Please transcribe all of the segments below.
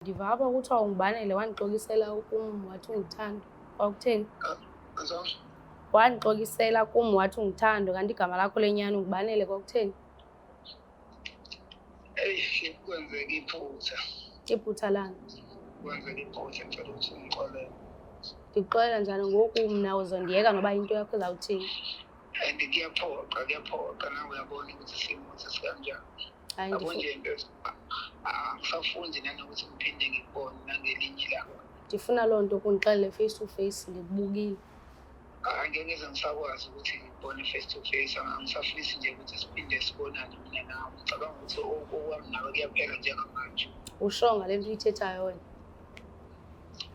Ndiva apha kuthiwa ungibanele wandixokisela kum wathi ungithanda. Kwakutheni? Wandixokisela kum wathi ungithanda kanti igama lakho lenyani ungibanele kwakutheni? Eyi, kwenzeka iphutha. Iphutha lani? Kwenzeka iphutha ngicela ukuthi ungixolele. Ndikuxolela njani ngoku mna uzondiyeka noba into yakho izawuthini? And kuyaphoqa nawe uyabona ukuthi isimo sesikanjani. Hayi Yabo nje into angisafundi nanokuthi ngiphinde ngikubone nangelinye ilanga. ndifuna loo nto kundixelele face to face ndikubukile. Angeke ngize ngisakwazi ukuthi ngibone face to face. Angisafisi nje ukuthi siphinde sibonane mina nawe. Ngicabanga ukuthi okwami nawe kuyaphela njengamanje. Usho ngale nto uyithethayo wena?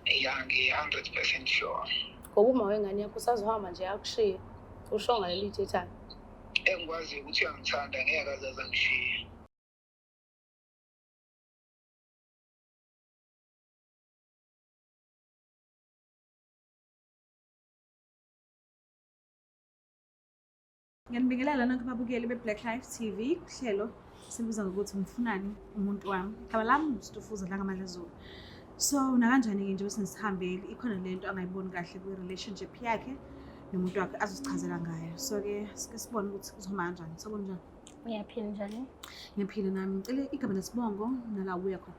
Ya, ngi-100% sure. Ngoba uma wengane yakho usazohamba nje yakushiye. Usho ngale nto uyithethayo? Engikwaziyo ukuthi uyangithanda ngeke aze angishiye. Ngiyanibingelela nonke ababukeli beBlack Life TV kuhlelo sibuza ngokuthi umfunani umuntu wami. Igama lami uStufuza Dlangamandla Zulu. So nakanjani-ke nje bese nisihambeli ikhona lento angayiboni kahle kwi-relationship yakhe nomuntu wakhe azosichazela ngayo. So-ke sike sibone ukuthi kuzohamba kanjani. Sabona njani? Ngiyaphila njani? Ngiyaphila nami. Ngicela igama nesibongo nala ubuya khona.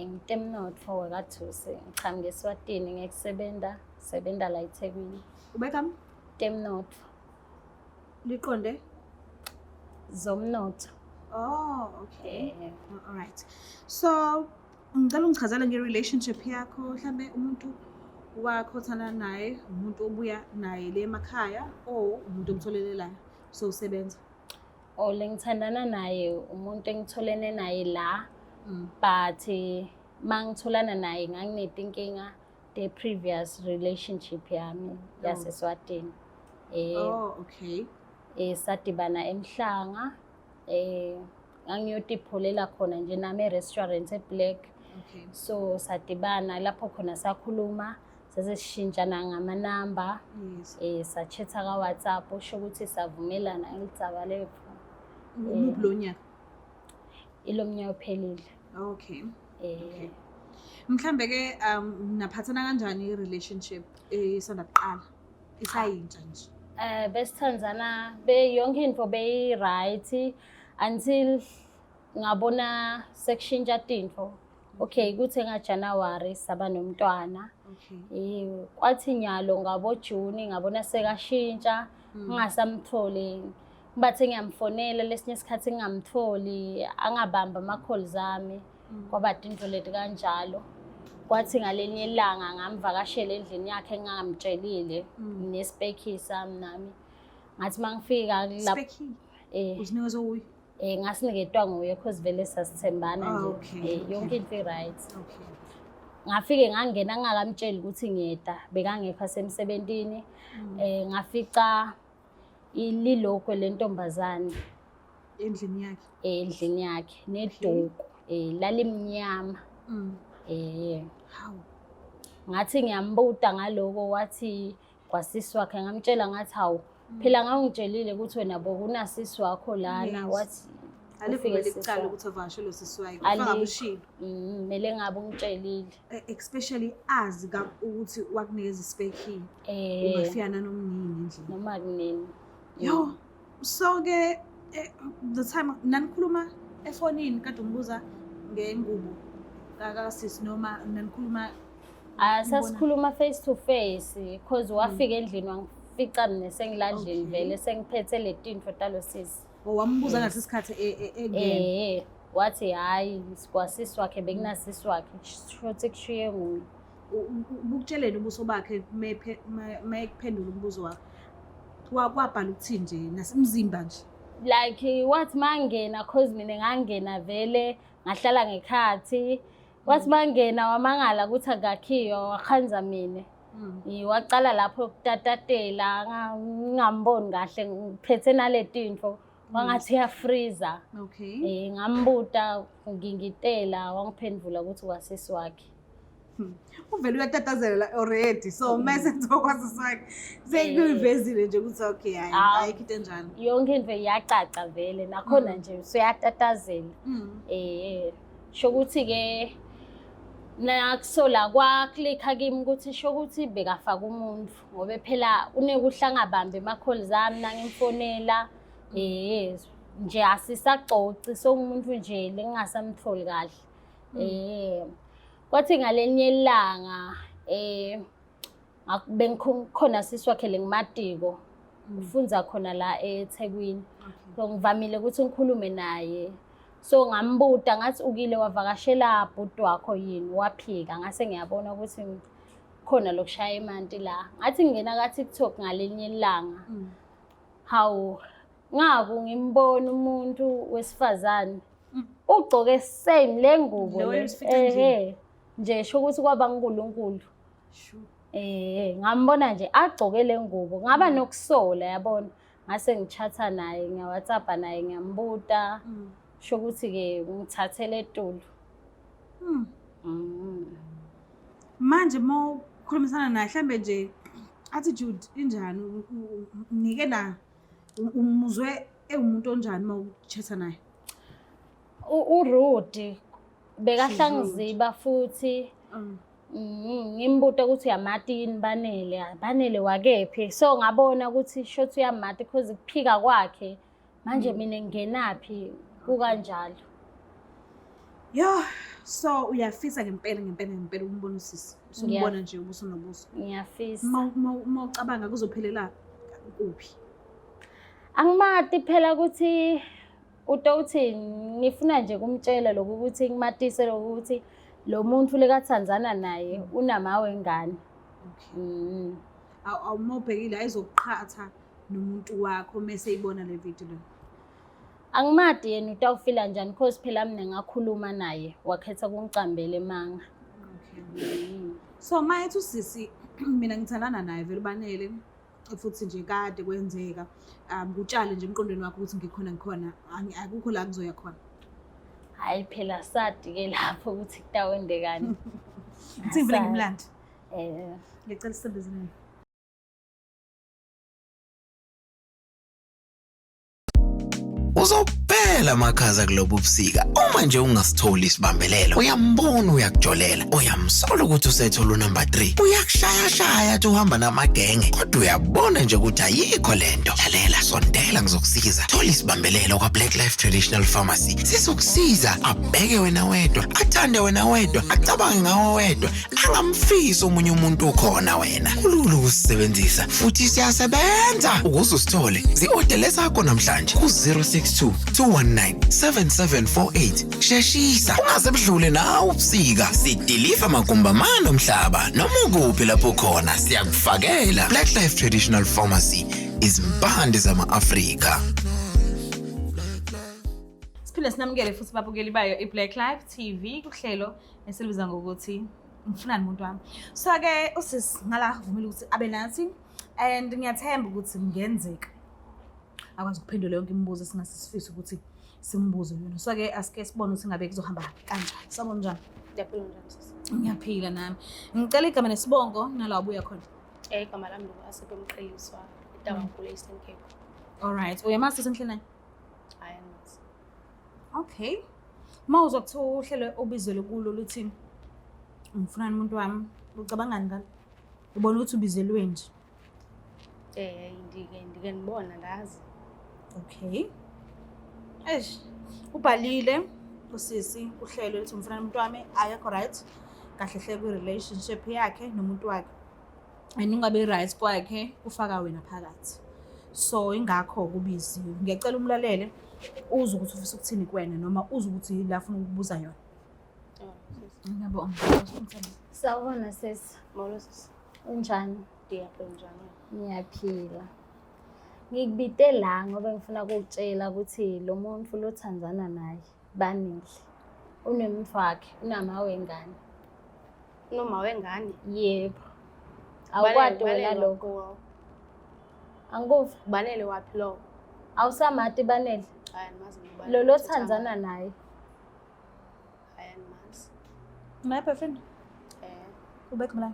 Ngitemnotfo wekathusi ngichamuke eSwatini ngisebenza la eThekwini. Ubekami? Temnotfo Liqonde? zomnotho. Oh, okay. All right. So ngicela ungichazele nge-relationship yakho mhlambe umuntu wakho othanda naye umuntu obuya naye le emakhaya or umuntu omtholelelayo so usebenza. Lengithandana naye umuntu engitholene naye la but mangitholana naye nganginetinkinga the previous relationship yami yaseSwatini. Okay. Sadibana eMhlanga ngangiyotipholela khona nje nami e-restaurant eBlack. Okay. So sadibana lapho khona sakhuluma sasishintshana ngamanamba. Yes. Sachetha ka WhatsApp usho ukuthi savumelana ngilitsaba lethu. Umuphi lo nyaka? Ilomnyaka ophelile. Okay. Okay. Mhlambe ke naphathana kanjani i-relationship esanda kuqala? Isayintsha nje. Besithandzana yonke into beyi-right until ngabona sekushintsha tinto. Okay, kuthe ngaJanuwari saba nomntwana. Okay. Kwathi nyalo ngabo June ngabona sekashintsha ngingasamtholi. Ngibathe ngiyamfonela lesinye isikhathi ngingamtholi angabamba ama-calls ami. Kwaba into leti kanjalo. Kwathi ngalenye ilanga ngamvakashela endlini yakhe engangamtshelile nespeki sami nami. Ngathi mangifika lapho uzinikeza uyi? Ngasiniketwa nguye because vele sasithembana nje. Okay. Yonke into right. Okay. Ngafike ngangena ngingakamtsheli ukuthi ngiyeda bekangekho asemsebentini. Ngafica ililokho lentombazane Endlini yakhe? Endlini yakhe neduku lalimnyama. How? Ngathi ngiyambuta ngaloko wathi kwasisi wakhe ngamtshela ngathi hawu phela ngangitshelile ukuthi wena bokunasisi wakho lana wathi alivele licala ukuthi avashele sisi wakhe ufaka bushilo. Mele ngabe ungitshelile especially azi ukuthi wakunikeza ispeki ungafiyana nomnini endlini noma kunini. Yo, so ke the time nanikhuluma efonini kade umbuza ngengubo kakasisi noma nanikhuluma? Sasikhuluma face to face because wafika endlini wangifica mina sengiladlini vele sengiphethe le tinto talo sisi. Wambuza ngaleso sikhathi engene? Wathi hayi kwasisi wakhe bekunasisi wakhe shothi kushiye nguye. Ukutsheleni ubuso bakhe mayekuphendula umbuzo wakhe kwabhala ukuthini nje nasemzimba nje? Like wathi mangena cause mina ngangena vele ngahlala ngekhathi. Wathi mangena wamangala ukuthi akakhiyo wakhanza mina. Waqala lapho ukutatatela ngingamboni kahle ngiphethe naletinto wangathi uyafreeza. Okay. Ngambuta ngingitela wangiphendula ukuthi kwasisi wakhe. Uvele uyatatazela already so mase kuzokwasisi wakhe sekuyivezile nje ukuthi okay hayi ayikho into enjani. Yonke into iyacaca vele nakhona nje usuyatatazela. Sho ukuthi ke nakusola kwaklikha kimi ukuthi sho ukuthi bekafaka umuntu ngoba phela unekuhla angabambe ama-call zami nangimfonela nje asisacoci sokumuntu nje lengingasamtholi kahle kwathi ngalenye ilanga bengikhona sisi wakhe lengimadiko ufunza khona la eThekwini so ngivamile ukuthi ngikhulume naye so ngambuta ngathi ukile wavakashela bhuti wakho yini waphika ngase ngiyabona ukuthi khona lokushaya imanti la ngathi ngingena ka TikTok ngalenye ilanga hawu ngaku ngimbona umuntu wesifazane ugcoke same lengubo nje sho ukuthi kwaba uNkulunkulu ngambona nje agcoke lengubo ngaba nokusola yabona ngase ngichatha naye ngiya-WhatsApp naye ngiyambuta sho ukuthi ke ngithathele eTulu manje mawukhulumisana naye mhlambe nje attitude injani unike na umuzwe umuntu onjani mawuchatha naye uRudi bekahlangiziba futhi ngimbuta ukuthi uyamati yini banele wakephi so ngabona ukuthi shothi uyamati because kuphika kwakhe manje mina ngingenaphi kukanjalo so uyafisa ngempela umbona usisi usumbona nje ubuso nobuso ngiyafisa mawucabanga kuzophelela kuphi angimati phela ukuthi uthi ngifuna nje kumtshela lokho ukuthi ngimatise lokho ukuthi lo muntu lekaThanzana naye unamawe ngane awumobhekile ayizokuqhatha nomuntu wakho mase ibona le video le angimadi yena utawufila njani because phela mina ngakhuluma naye wakhetha kungicambela emanga so mayethi usisi mina ngithandana naye vele banele futhi nje kade kwenzeka kutshale nje emqondweni wakho ukuthi ngikhona akukho la kuzoya khona hayi phela sadi ke lapho ukuthi kutawendekani ngivile ngimlandi ngicela isebenzeni Uzophela amakhaza kulobu ubusika uma nje ungasitholi isibambelelo uyambona uyakujolela uyamsola ukuthi usethola unumber 3 uyakushaya athi uhamba namagenge kodwa uyabona nje ukuthi ayikho lento lalela sondela ngizokusiza thola isibambelelo kwa Black Life Traditional Pharmacy sizokusiza abheke wena wedwa athande wena wedwa acabange ngawe wedwa angamfisi omunye umuntu ukhona wena kulula ukusebenzisa futhi siyasebenza ukuze usithole zi-order sakho namhlanje ku 062-219-7748 sheshisa ungasebudlule nawe ubusika sidiliva magumbamano omhlaba noma ukuphi lapho khona siyakufakela Black Life Traditional Pharmacy izimpande zama-Afrika. Siphinde sinamukele futhi babukeli bayo iBlack Life TV kuhlelo esilibiza ngokuthi ngifunani umuntu wami. So ke usisi ngala vumile ukuthi abe nathi and ngiyathemba ukuthi kungenzeka akwazi ukuphendula yonke imibuzo singasisifisa ukuthi simbuze yona. So ke asike sibone ukuthi ngabe kuzohamba kanjani. Sabona njani? Ngiyaphila njani sisi? Ngiyaphila nami. Ngicela igama nesibongo nala ubuya khona. Igama lami lokuAsephe Mqhiliswa eTabankulu eStern Cape. Alright. Uyamazi senhleni? Hayi angazi. Okay. Mawuzwa kuthiwa uhlelo obizele kulo luthini? Ngifunani umuntu wami. Ucabangani ngani? Ubona ukuthi ubizelwe nje. Ndike ngibona ndazi. Okay. Ubhalile usisi uhlelo lithi umfana umuntu wami ayakho right. Kahle hle kwi relationship yakhe nomuntu wakhe. Ayingabe right kwakhe ufaka wena phakathi. So ingakho kubiziwe. Ngiyacela umlalele uze ukuthi ufisa ukuthini kuwena noma uze ukuthi la ufuna ukubuza yona. Ngiyabonga. Sawubona sisi. Molo sisi. Unjani? Ngiyaphila njani? Ngiyaphila. Ngikubite la ngoba ngifuna ukutshela ukuthi lo muntu loThanzana naye banile. Unemuntu wakhe, unamawe ngane. Noma wengane? Yebo. Awukwadi wena lokho. Angikuva. Banele waphi lo? Awusamati banele. Hayi mazi ngibale. Lo Tanzania naye. Hayi mazi. My boyfriend. Ubeka mla.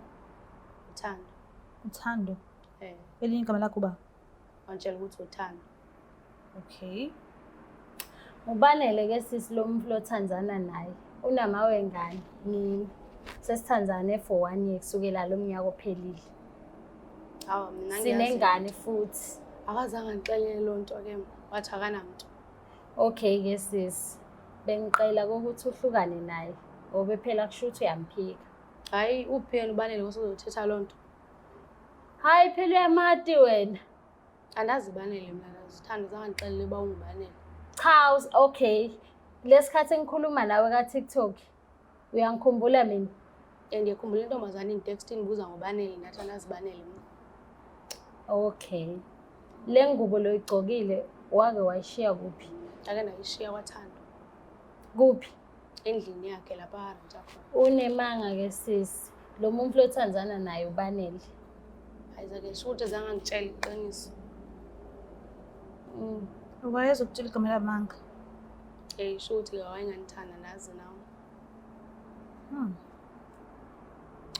Uthando. Uthando. Elinye igama lakho ba? Wantshela ukuthi uthando. Okay. Ubanele ke sisi lo muntu lo Tanzania naye. Unamawe ngane. Ngini. Sesithandzane for 1 year kusukela lo mnyaka ophelile. Hawa mina Sinengane futhi. akazange ngixelele loo nto ke wathi akanamuntu. Okay ke sis. Bengicela ukuthi uhlukane naye. Ngoba phela kusho ukuthi uyamphika. Hayi upheni ubanele usuzothetha loo nto. Hayi phela uyamati wena. Andazi banele mina Sithando zange ngixelele ba ungibanele. Cha, okay. Lesikhathi engikhuluma nawe ka TikTok. Uyangikhumbula mina? Ngiyakhumbula intombazane ingitextini ibuza ngobanele nathi andazibanele mina. Okay. Le ngubo loyigcokile wake wayishiya kuphi? Ake ndayishiya kwaThando Kuphi? endlini yakhe lapha arent khona. Unemanga ke sis. Lo muntu lothandzana naye ubanele. Ayizake shothi zange ngitshela iqiniso. Ukwayeza ukutshela igama lamanga. Shothi wayengangithanda nazi nawe.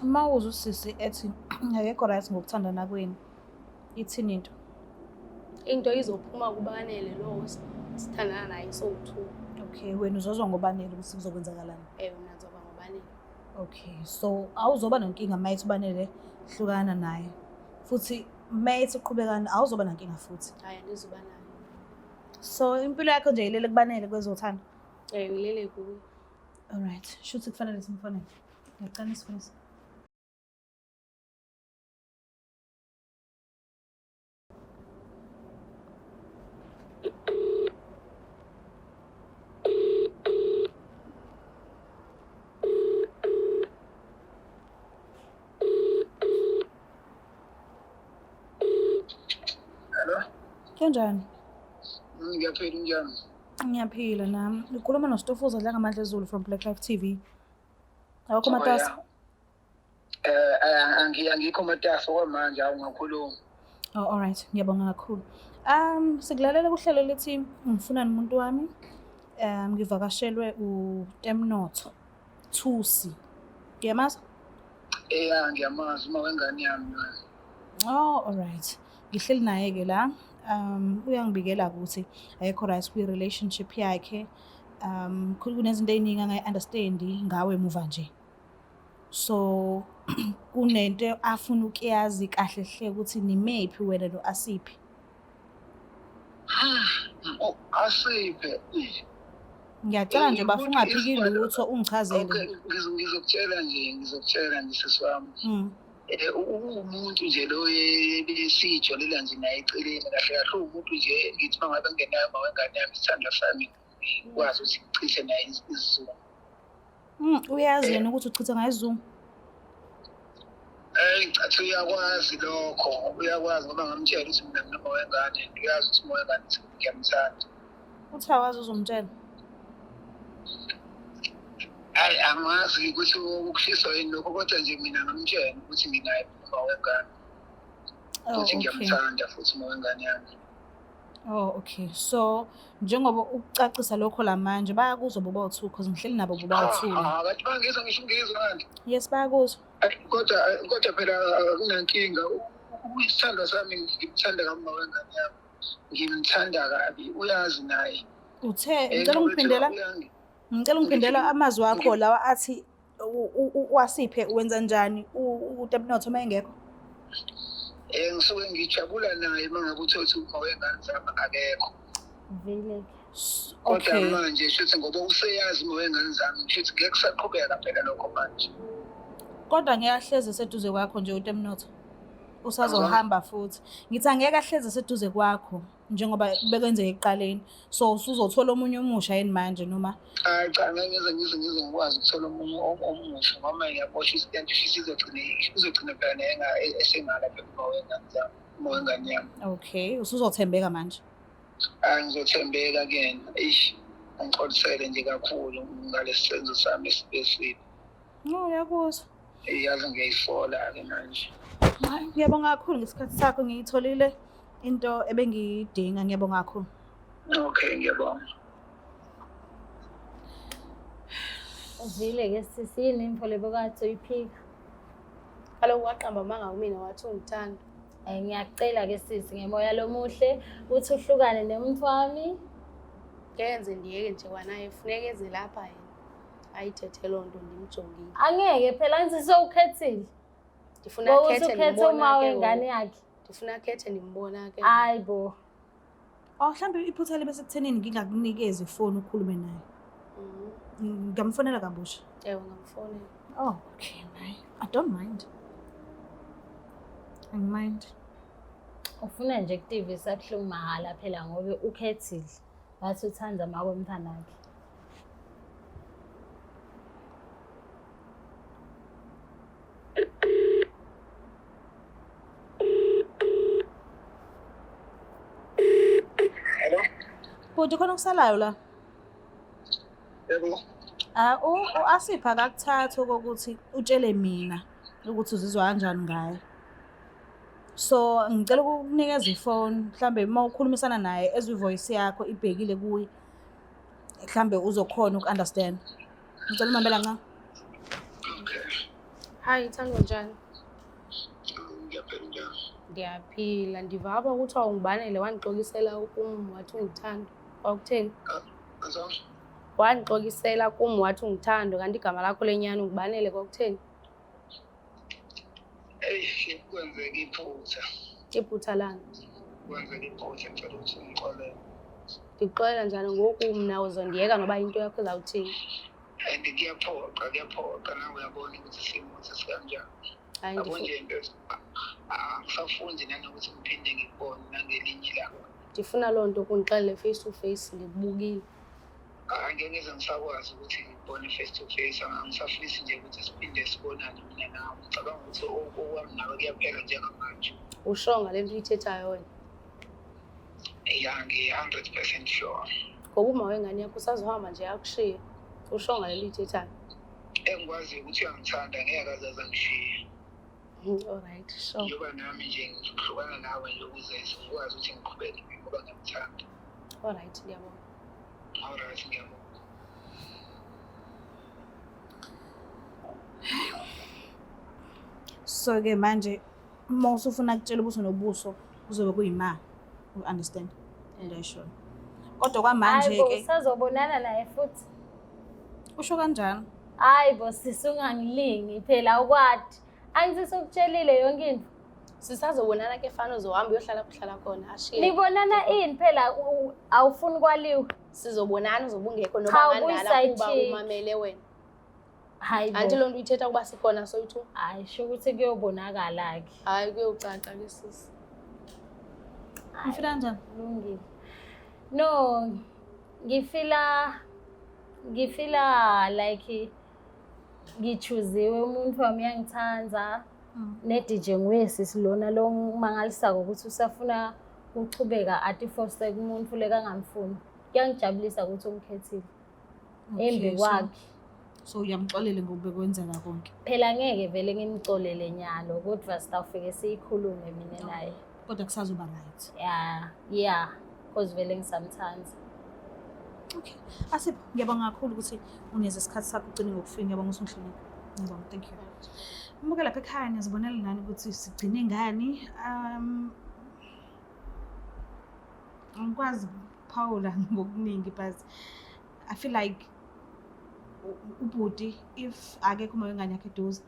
Uma uze usisi ethi akekho right ngokuthandana kwenu. Ithini into? Into izophuma kubanele lo sithandana naye so2. Okay, wena uzozwa ngobanele ukuthi kuzokwenzakalani. Mina ngizoba ngobanele. Okay, so awuzoba nenkinga mayithi ubanele hlukana naye. Futhi mayithi uqhubekana awuzoba nenkinga futhi. Hayi andizoba nayo. So impilo yakho nje ilele kubanele kwezothanda. Ngilele kuwe. Alright, shuthi kufanele simfonele. Ngiyacela sifundise. Hello? Kanjani? Ngiyaphila njani? Ngiyaphila nami. Ngikhuluma noStofuza la ngamandla ezulu from Black Life TV. Awukho matasa? Angikho matasa kwamanje awungakhuluma. Oh, alright. Ngiyabonga kakhulu. Sikulalela kuhlelo lithi ngifuna umuntu wami. Ngivakashelwe uTemnotho Thusi. Ngiyamazi? Ngiyamazi uma wengane yami. Oh, alright. Ngihleli naye ke la. Uyangibikela ukuthi ayekho right kwi relationship yakhe. Kunezinto eziningi angayi-understand ngawe muva nje. So kunento afuna ukuyazi kahle hle ukuthi nimephi wena no Asiphi. Asiphe. Ngiyacela nje bafuna ungaphiki lutho ungichazele. Okay, ngizokutshela nje siswami. Umuntu nje lo besijolela nje naye eceleni kahle kahle umuntu nje ngithi mangabe ngenayo mawengane yami isithanda sami kwazi ukuthi ngichithe naye isizungu. Uyazi yena ukuthi uchitha ngayo isizungu? Ngicathi uyakwazi lokho, uyakwazi ngoba ngamtshela ukuthi mina noma wengane uyazi ukuthi mawengane ngiyamthanda. Uthi awazi uzomtshela? Hayi angazi ukuthi ukushiswa yini lokho kodwa nje mina ngamtshela ukuthi nginaye uma wengane. Ukuthi ngiyamthanda futhi uma wengane yami. Oh, okay. So njengoba ucacisa lokho la manje bayakuzwa boba2 because ngihleli nabo boba2. Kanti bangizwa ngisho ngizwa kanti. Yes, bayakuzwa. Kodwa phela akunankinga. Uyisithanda sami ngimthanda kama wengane yami. Ngimthanda kabi uyazi naye. Ngicela ungiphindela amazwi akho lawa athi Wasiphe wenza njani uTemnotho mayengekho. Ngisuke ngijabula naye mangabe uthothi uma wengane zami akekho. Vele. Kodwa manje shuthi ngoba useyazi uma wengane zami shuthi ngeke kusaqhubeka phela lokho manje. Kodwa ngiyahleze seduze kwakho nje uTemnotho. Usazohamba futhi. Ngithi angeke ahleze seduze kwakho njengoba bekwenzeka ekuqaleni. So usuzothola omunye umusha yini manje noma? Cha ngeke ngize ngikwazi ukuthola omunye omusha ngoba ngiyabosha isizogcina phela nenga esengala phela uma wengane yami. Okay, usuzothembeka manje. Ngizothembeka kena. Angixolisele nje kakhulu ngalesi senzo sami esibesiwe. No, uyakuzwa. Yazi ngiyayifola ke manje. Ngiyabonga kakhulu ngesikhathi sakho ngiyitholile into ebengiyidinga ngiyabonga kakhulu. Okay, ngiyabonga. Vile ke sisini info lebokade uyiphika. Kaloku waqamba manga kumina wathi ungithanda. Ngiyacela ke sisi ngemoya lomuhle uthi uhlukane nomuntu wami. Ngenze ndiyeke nje kwanaye funeka eze lapha yena. ayithethe loo nto ndimjongile. Angeke phela angithi sowukhethile. Ndifuna Ngokuthi akhethe ukhethe ndimbona uma ke wengane ngoku. yakhe. Ndifuna akhethe ndimbona ke. Hayi bo. Oh mhlambe iphutha libe sekuthenini ngingakunikeza ifoni ukhulume naye. Ngamfonela kabusha. Ewe ngamfonela. Oh, okay, naye. I don't mind. I mind. Ufuna nje kutivisa kuhlungu mahala phela ngoba ukhethile. Wathi uthanda makwemthanda wakhe. Hello? Bhuti khona kusalayo la. Yebo. Asipha akakuthatha okokuthi utshele mina ukuthi uzizwa kanjani ngaye. So ngicela ukukunikeza ifoni mhlambe uma ukhulumisana naye ezwe ivoice yakho ibhekile kuye. Mhlambe uzokhona ukunderstand. Ngicela umambela nqa. Okay. Hayi Thando njani? Ngiyaphila njani? Ndiyaphila. Ndiva apha ukuthi awungibanele wandixokisela kum wathi ungithanda. Kwakutheni? Azange. Wandixokisela kum wathi ungithanda kanti igama lakho lenyani ungibanele kwakutheni? Hey, kwenzeka iphutha. Iphutha lani? Kwenzeka iphutha ngicela ukuthi ungixolele. Ndikuxolela njani ngoku mna uzondiyeka noba into yakho izawuthini? And kuyaphoqa nawe uyabona ukuthi isimo sesikanjani. Hayi Yabo nje into angisafundi nanokuthi ngiphinde ngikubone nangelinye ilanga. ndifuna loo nto kundixelele face to face ndikubukile. Angeke ngize ngisakwazi ukuthi ngibone face to face, angisafisi nje ukuthi siphinde sibonane mina nawe. Ngicabanga ukuthi okwami nawe kuyaphela njengamanje. Usho ngale nto uyithethayo wena? Yeah, ngi-100% sure. Ngoba uma wengane yakho usazohamba nje yakushiye. Usho ngale nto uyithethayo? Engikwazi ukuthi uyangithanda ngeke azaze angishiye. Alright, sure. Njengoba nami nje ngihlukana nawe nje ukuze ngikwazi ukuthi ngiqhubeke ngoba ngiyamthanda. Alright, ngiyabona. Alright, ngiyabona. So ke manje uma usufuna kutshela ubuso nobuso kuzobe kuyima. You understand? Ndiyasho. Kodwa kwamanje Hayi bo ke usazobonana naye futhi. usho kanjani? Hayi bo sisungangilingi phela ukwadi. Angithi sokutshelile yonke into. Sisazobonana ke fana uzohamba uyohlala kuhlala khona ashiye. Nibonana ini phela awufuni kwaliwa. Sizobonana uzobungekho noba Cha, ngandala kuba ubuyisayithini. umamele wena. Hayi bo. Anti loo nto uyithetha ukuba sikhona soyi-2? Hayi sho ukuthi kuyobonakala ke. Hayi kuyocaca ke sisi. Ngifila kanjani? Kulungile. No, ngifila like ngichuziwe umuntu wami uyangithanda. Ne-DJ nguyesisi lona lo mangalisako ukuthi usafuna ukuchubeka athi foster kumuntu le kangamfuni. Kuyangijabulisa ukuthi umkhethile. Embe kwakhe. So uyamxolele ngoba bekwenzeka konke. Phela ngeke vele ngimcolele nyalo kodwa sitawufike siyikhulume mina naye. Kodwa kusazoba right. Yeah, cause vele ngisamthanda. Okay. Asipho ngiyabonga kakhulu ukuthi uneze isikhathi sakho ugcine ngokufika. Ngiyabonga usunhlonipha. Ngiyabonga, thank you. Mbuke lapha ekhaya niyazibonela nani ukuthi sigcine ngani. Angikwazi Paula ngokuningi but I feel like ubhuti if akekho uma wengane yakhe eduze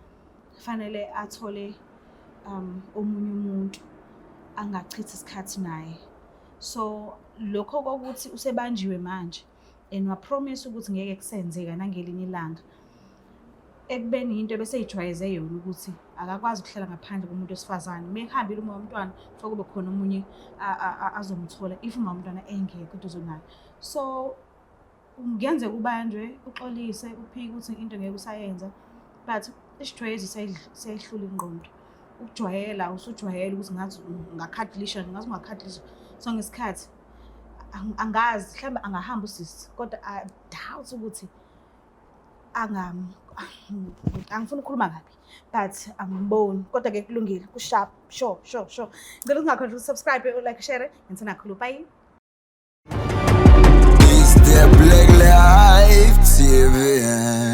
kufanele athole omunye umuntu angachithi isikhathi naye. So lokho kokuthi usebanjiwe manje and wa promise ukuthi ngeke kusenzeka nangelinye ilanga ekubeni into bese ijwayeze yona ukuthi akakwazi ukuhlala ngaphandle komuntu wesifazane. Mekhambile uma umntwana kufa kube khona omunye azomthola if uma umntwana engekho eduze naye. So ngiyenzeka ubanjwe uxolise uphike ukuthi into ngeke usayenza but isijwayezi seyihlula ingqondo. Ukujwayela usujwayela ukuthi ngathi ngakhadlisha ngathi ungakhadlisha so ngesikhathi angazi mhlawumbe angahamba usisi kodwa I doubt ukuthi angifuni ukukhuluma kabi but angiboni kodwa ke kulungile kusharp sure ngicela ungakhohlwa ukusubscribe like share ngithanda kakhulu bye. Is the Black Life TV.